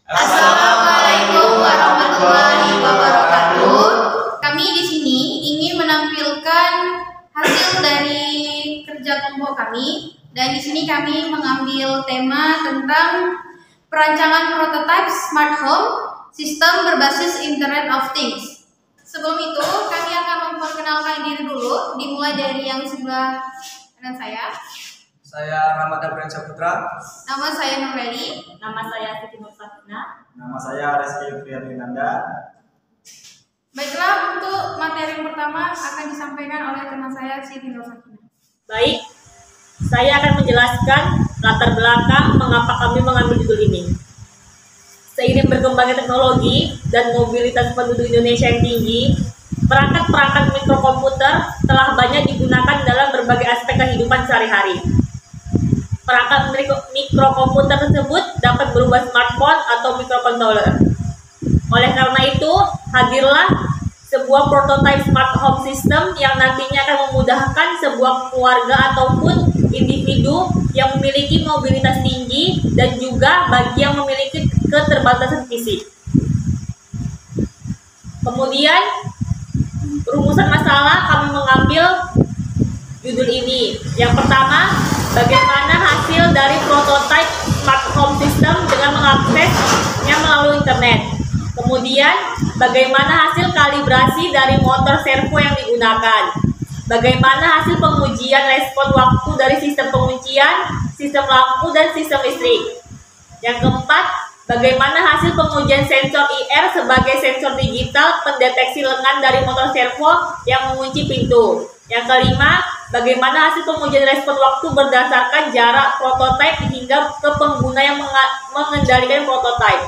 Assalamualaikum warahmatullahi wabarakatuh. Kami di sini ingin menampilkan hasil dari kerja kelompok kami, dan di sini kami mengambil tema tentang perancangan prototipe smart home sistem berbasis Internet of Things. Sebelum itu, kami akan memperkenalkan diri dulu, dimulai dari yang sebelah kanan saya. Saya Ramadan Priansyah Putra. Nama saya Nureli. Nama saya Siti Nursakina. Nama saya Reski Priyadinanda. Baiklah, untuk materi yang pertama akan disampaikan oleh teman saya Siti Nursakina. Baik, saya akan menjelaskan latar belakang mengapa kami mengambil judul ini. Seiring berkembangnya teknologi dan mobilitas penduduk Indonesia yang tinggi, perangkat-perangkat mikrokomputer telah banyak digunakan dalam berbagai aspek kehidupan sehari-hari. Perangkat mikrokomputer tersebut dapat berubah smartphone atau microcontroller. Oleh karena itu, hadirlah sebuah prototype smart home system yang nantinya akan memudahkan sebuah keluarga ataupun individu yang memiliki mobilitas tinggi dan juga bagi yang memiliki keterbatasan fisik. Kemudian, rumusan masalah kami mengambil judul ini. Yang pertama, bagaimana hasil dari prototipe smart home system dengan mengaksesnya melalui internet. Kemudian, bagaimana hasil kalibrasi dari motor servo yang digunakan. Bagaimana hasil pengujian respon waktu dari sistem penguncian, sistem lampu, dan sistem listrik. Yang keempat, bagaimana hasil pengujian sensor IR sebagai sensor digital pendeteksi lengan dari motor servo yang mengunci pintu. Yang kelima, bagaimana hasil pengujian respon waktu berdasarkan jarak prototipe hingga ke pengguna yang mengendalikan prototipe.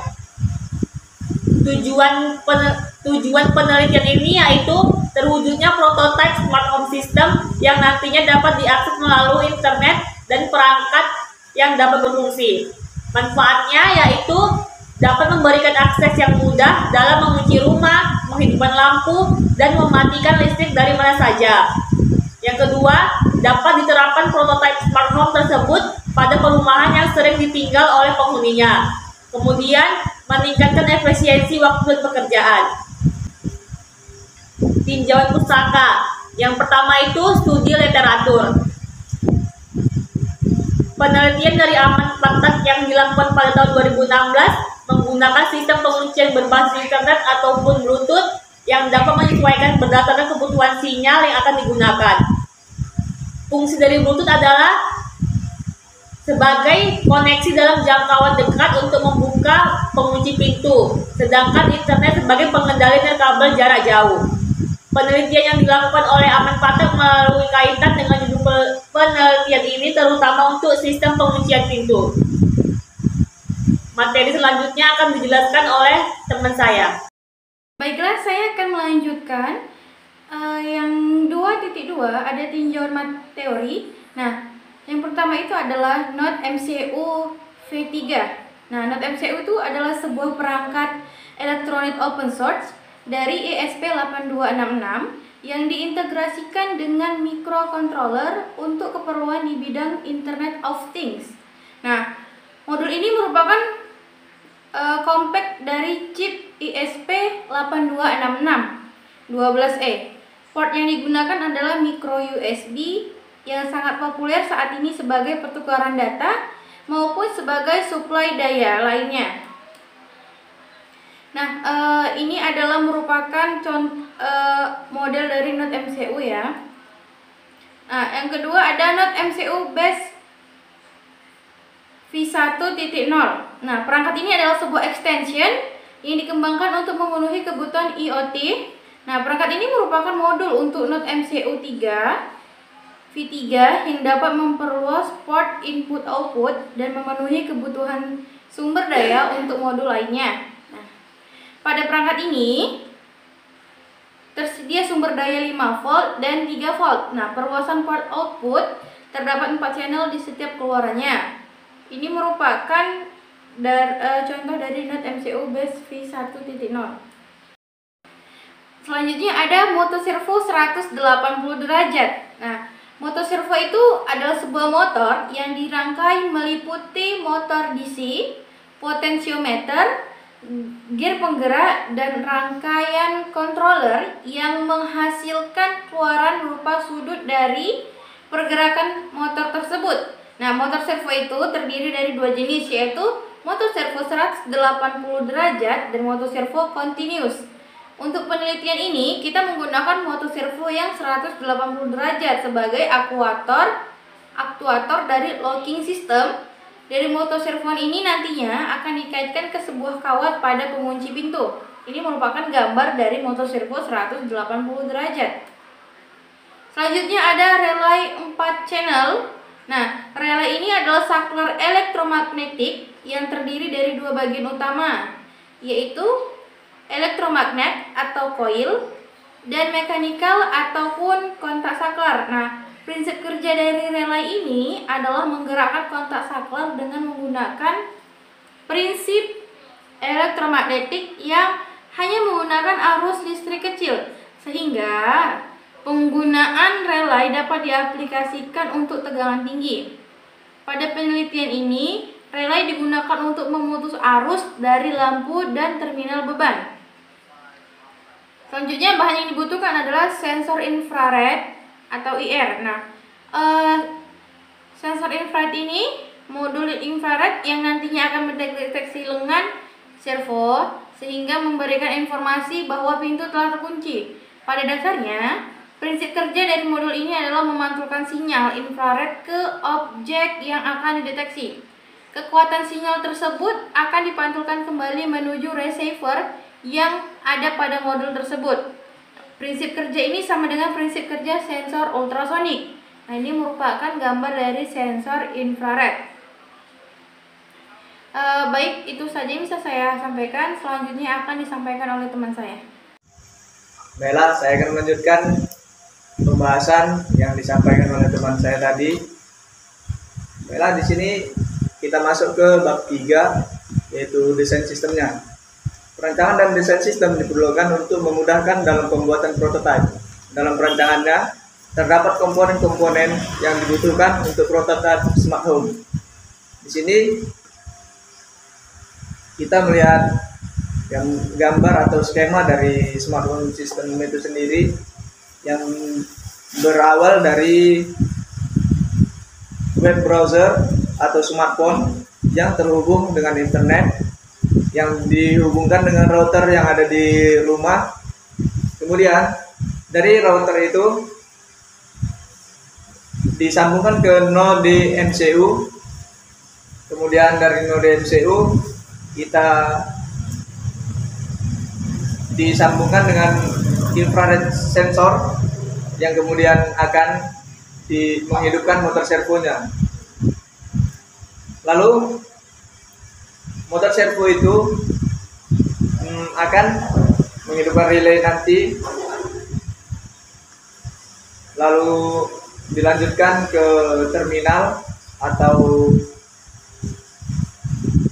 Tujuan penelitian ini yaitu terwujudnya prototipe smart home system yang nantinya dapat diakses melalui internet dan perangkat yang dapat berfungsi. Manfaatnya yaitu dapat memberikan akses yang mudah dalam mengunci rumah, menghidupkan lampu, dan mematikan listrik dari mana saja. Yang kedua, dapat diterapkan prototipe smart home tersebut pada perumahan yang sering ditinggal oleh penghuninya. Kemudian, meningkatkan efisiensi waktu dan pekerjaan. Tinjauan pustaka. Yang pertama itu studi literatur. Penelitian dari Aman Patak yang dilakukan pada tahun 2016 menggunakan sistem penguncian berbasis internet ataupun Bluetooth yang dapat menyesuaikan berdasarkan kebutuhan sinyal yang akan digunakan. Fungsi dari Bluetooth adalah sebagai koneksi dalam jangkauan dekat untuk membuka pengunci pintu, sedangkan internet sebagai pengendali kabel jarak jauh. Penelitian yang dilakukan oleh Aman Patak melalui kaitan dengan judul penelitian ini terutama untuk sistem penguncian pintu. Materi selanjutnya akan dijelaskan oleh teman saya. Baiklah, saya akan melanjutkan yang 2.2 ada tinjauan teori. Nah, yang pertama itu adalah Node MCU V3. Nah, Node MCU itu adalah sebuah perangkat elektronik open source dari ESP8266 yang diintegrasikan dengan microcontroller untuk keperluan di bidang Internet of Things. Nah, modul ini merupakan compact dari chip ESP8266 12E. Port yang digunakan adalah micro USB yang sangat populer saat ini sebagai pertukaran data maupun sebagai suplai daya lainnya. Nah, ini adalah merupakan model dari Node MCU ya. Nah, yang kedua ada Node MCU Base V1.0. Nah, perangkat ini adalah sebuah extension yang dikembangkan untuk memenuhi kebutuhan IoT. Nah, perangkat ini merupakan modul untuk Node MCU V3 yang dapat memperluas port input-output dan memenuhi kebutuhan sumber daya untuk modul lainnya. Nah, pada perangkat ini tersedia sumber daya 5 volt dan 3 volt. Nah, perluasan port output terdapat 4 channel di setiap keluarannya. Ini merupakan contoh dari Node MCU Base V1.0. Selanjutnya ada motoservo 180 derajat. Nah, motoservo itu adalah sebuah motor yang dirangkai meliputi motor DC, potensiometer, gear penggerak, dan rangkaian controller yang menghasilkan keluaran berupa sudut dari pergerakan motor tersebut. Nah, motor servo itu terdiri dari dua jenis, yaitu motor servo 180 derajat dan motor servo continuous. Untuk penelitian ini, kita menggunakan motor servo yang 180 derajat sebagai aktuator dari locking system. Dari motor servo ini nantinya akan dikaitkan ke sebuah kawat pada pengunci pintu. Ini merupakan gambar dari motor servo 180 derajat. Selanjutnya ada relay 4 channel. Nah, relay ini adalah saklar elektromagnetik yang terdiri dari dua bagian utama, yaitu elektromagnet atau coil dan mekanikal ataupun kontak saklar. Nah, prinsip kerja dari relay ini adalah menggerakkan kontak saklar dengan menggunakan prinsip elektromagnetik yang hanya menggunakan arus listrik kecil, sehingga penggunaan relay dapat diaplikasikan untuk tegangan tinggi. Pada penelitian ini, relay digunakan untuk memutus arus dari lampu dan terminal beban. Selanjutnya, bahan yang dibutuhkan adalah sensor infrared atau IR. Nah, sensor infrared ini modul infrared yang nantinya akan mendeteksi lengan servo sehingga memberikan informasi bahwa pintu telah terkunci. Pada dasarnya, prinsip kerja dari modul ini adalah memantulkan sinyal infrared ke objek yang akan dideteksi. Kekuatan sinyal tersebut akan dipantulkan kembali menuju receiver yang ada pada modul tersebut. Prinsip kerja ini sama dengan prinsip kerja sensor ultrasonik. Nah, ini merupakan gambar dari sensor infrared. Baik, itu saja yang bisa saya sampaikan. Selanjutnya akan disampaikan oleh teman saya. Baiklah, saya akan melanjutkan pembahasan yang disampaikan oleh teman saya tadi. Baiklah, di sini kita masuk ke bab 3, yaitu desain sistemnya. Perancangan dan desain sistem diperlukan untuk memudahkan dalam pembuatan prototipe. Dalam perancangannya, terdapat komponen-komponen yang dibutuhkan untuk prototipe smart home. Di sini kita melihat gambar atau skema dari smart home system itu sendiri yang berawal dari web browser atau smartphone yang terhubung dengan internet, yang dihubungkan dengan router yang ada di rumah. Kemudian dari router itu disambungkan ke node MCU. Kemudian dari node MCU kita disambungkan dengan infrared sensor yang kemudian akan menghidupkan motor servonya. Lalu motor servo itu akan menghidupkan relay nanti, lalu dilanjutkan ke terminal, atau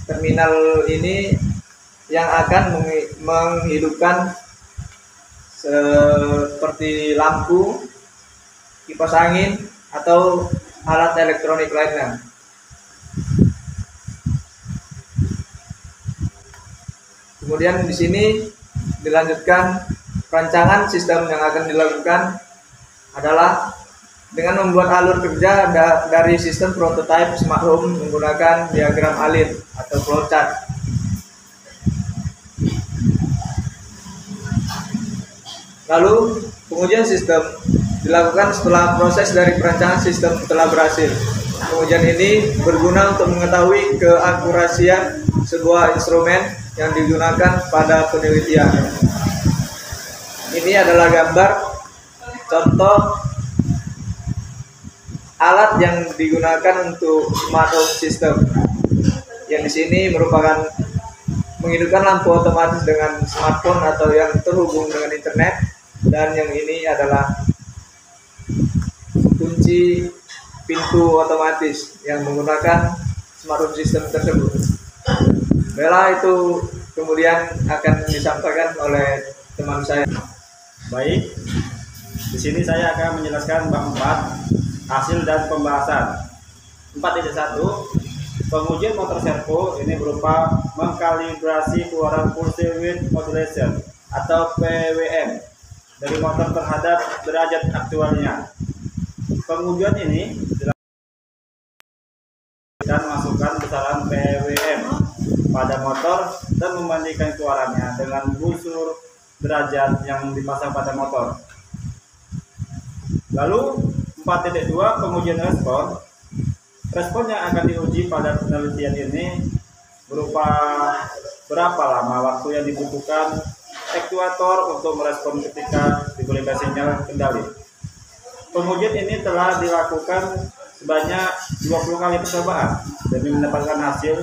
terminal ini yang akan menghidupkan seperti lampu, kipas angin, atau alat elektronik lainnya. Kemudian di sini dilanjutkan perancangan sistem yang akan dilakukan adalah dengan membuat alur kerja dari sistem prototipe smart home menggunakan diagram alin atau flowchart. Lalu pengujian sistem dilakukan setelah proses dari perancangan sistem telah berhasil. Pengujian ini berguna untuk mengetahui keakurasian sebuah instrumen yang digunakan pada penelitian. Ini adalah gambar contoh alat yang digunakan untuk smart home system. Yang di sini merupakan menghidupkan lampu otomatis dengan smartphone atau yang terhubung dengan internet, dan yang ini adalah kunci pintu otomatis yang menggunakan smart home system tersebut. Bella itu kemudian akan disampaikan oleh teman saya. Baik, di sini saya akan menjelaskan bab 4 hasil dan pembahasan. 4.1 Pengujian motor servo ini berupa mengkalibrasi keluaran pulse width modulation atau PWM dari motor terhadap derajat aktualnya. Pengujian ini dan masukkan besaran PWM pada motor dan membandingkan keluarannya dengan busur derajat yang dipasang pada motor. Lalu 4.2 pengujian respon. Respon yang akan diuji pada penelitian ini berupa berapa lama waktu yang dibutuhkan aktuator untuk merespon ketika diberikan sinyal kendali. Pengujian ini telah dilakukan sebanyak 20 kali percobaan demi mendapatkan hasil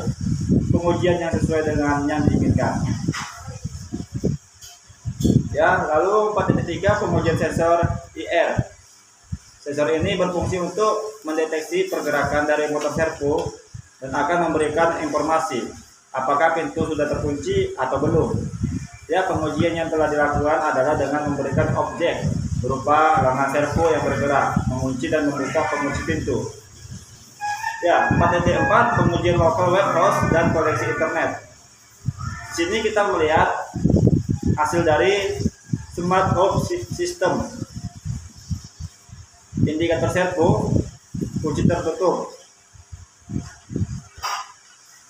pengujian yang sesuai dengan yang diinginkan. Ya, lalu 4.3 pengujian sensor IR. Sensor ini berfungsi untuk mendeteksi pergerakan dari motor servo dan akan memberikan informasi apakah pintu sudah terkunci atau belum. Ya, pengujian yang telah dilakukan adalah dengan memberikan objek berupa lengan servo yang bergerak, mengunci dan membuka pengunci pintu. Ya, 4.4 pengujian local web host dan koneksi internet. Di sini kita melihat hasil dari smart home system. Indikator servo, kunci tertutup,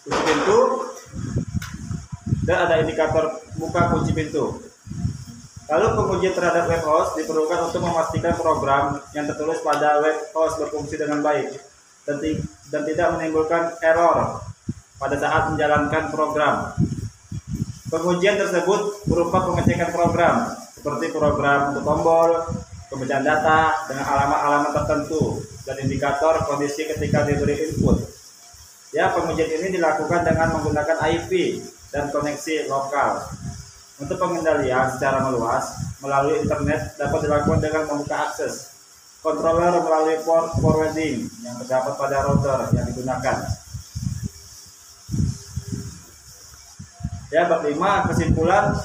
kunci pintu, dan ada indikator buka kunci pintu. Lalu pengujian terhadap web host diperlukan untuk memastikan program yang tertulis pada web host berfungsi dengan baik dan tidak menimbulkan error pada saat menjalankan program. Pengujian tersebut berupa pengecekan program seperti program untuk tombol, pembacaan data dengan alamat-alamat tertentu, dan indikator kondisi ketika diberi input. Ya, pengujian ini dilakukan dengan menggunakan IP dan koneksi lokal. Untuk pengendalian secara meluas melalui internet dapat dilakukan dengan membuka akses controller melalui port forwarding yang terdapat pada router yang digunakan. Ya, bab 5 kesimpulan.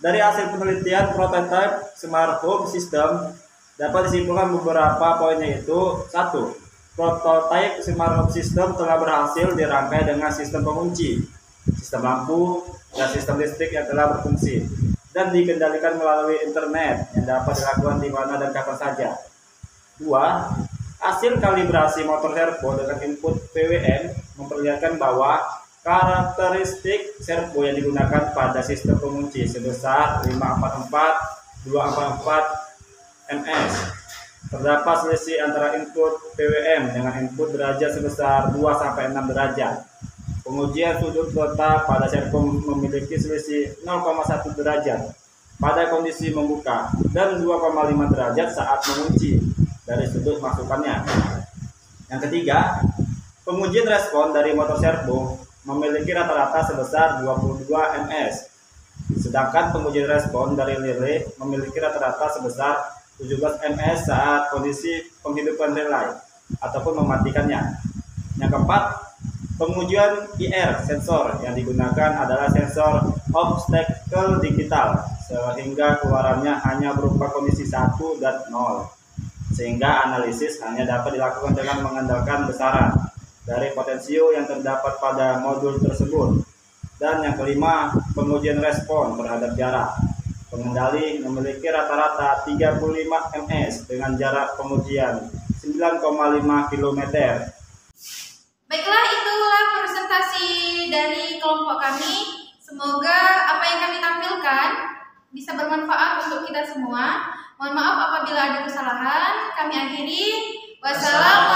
Dari hasil penelitian prototype smart home system dapat disimpulkan beberapa poin, yaitu 1. Prototype smart home system telah berhasil dirangkai dengan sistem pengunci, sistem lampu, dan sistem listrik yang telah berfungsi dan dikendalikan melalui internet yang dapat dilakukan di mana dan kapan saja. 2. Hasil kalibrasi motor servo dengan input PWM memperlihatkan bahwa karakteristik servo yang digunakan pada sistem pengunci sebesar 544-244 ms. Terdapat selisih antara input PWM dengan input derajat sebesar 2-6 derajat. Pengujian sudut letak pada servo memiliki selisih 0,1 derajat pada kondisi membuka dan 2,5 derajat saat mengunci dari sudut masukannya. Yang ketiga, pengujian respon dari motor servo memiliki rata-rata sebesar 22 ms, sedangkan pengujian respon dari relay memiliki rata-rata sebesar 17 ms saat kondisi penghidupan relay ataupun mematikannya. Yang keempat, pengujian IR sensor yang digunakan adalah sensor obstacle digital, sehingga keluarannya hanya berupa kondisi 1 dan 0, sehingga analisis hanya dapat dilakukan dengan mengandalkan besaran dari potensio yang terdapat pada modul tersebut. Dan yang kelima, pengujian respon terhadap jarak. Pengendali memiliki rata-rata 35 ms dengan jarak pengujian 9,5 km. Baiklah, itulah presentasi dari kelompok kami. Semoga apa yang kami tampilkan bisa bermanfaat untuk kita semua. Mohon maaf apabila ada kesalahan. Kami akhiri. Wassalamualaikum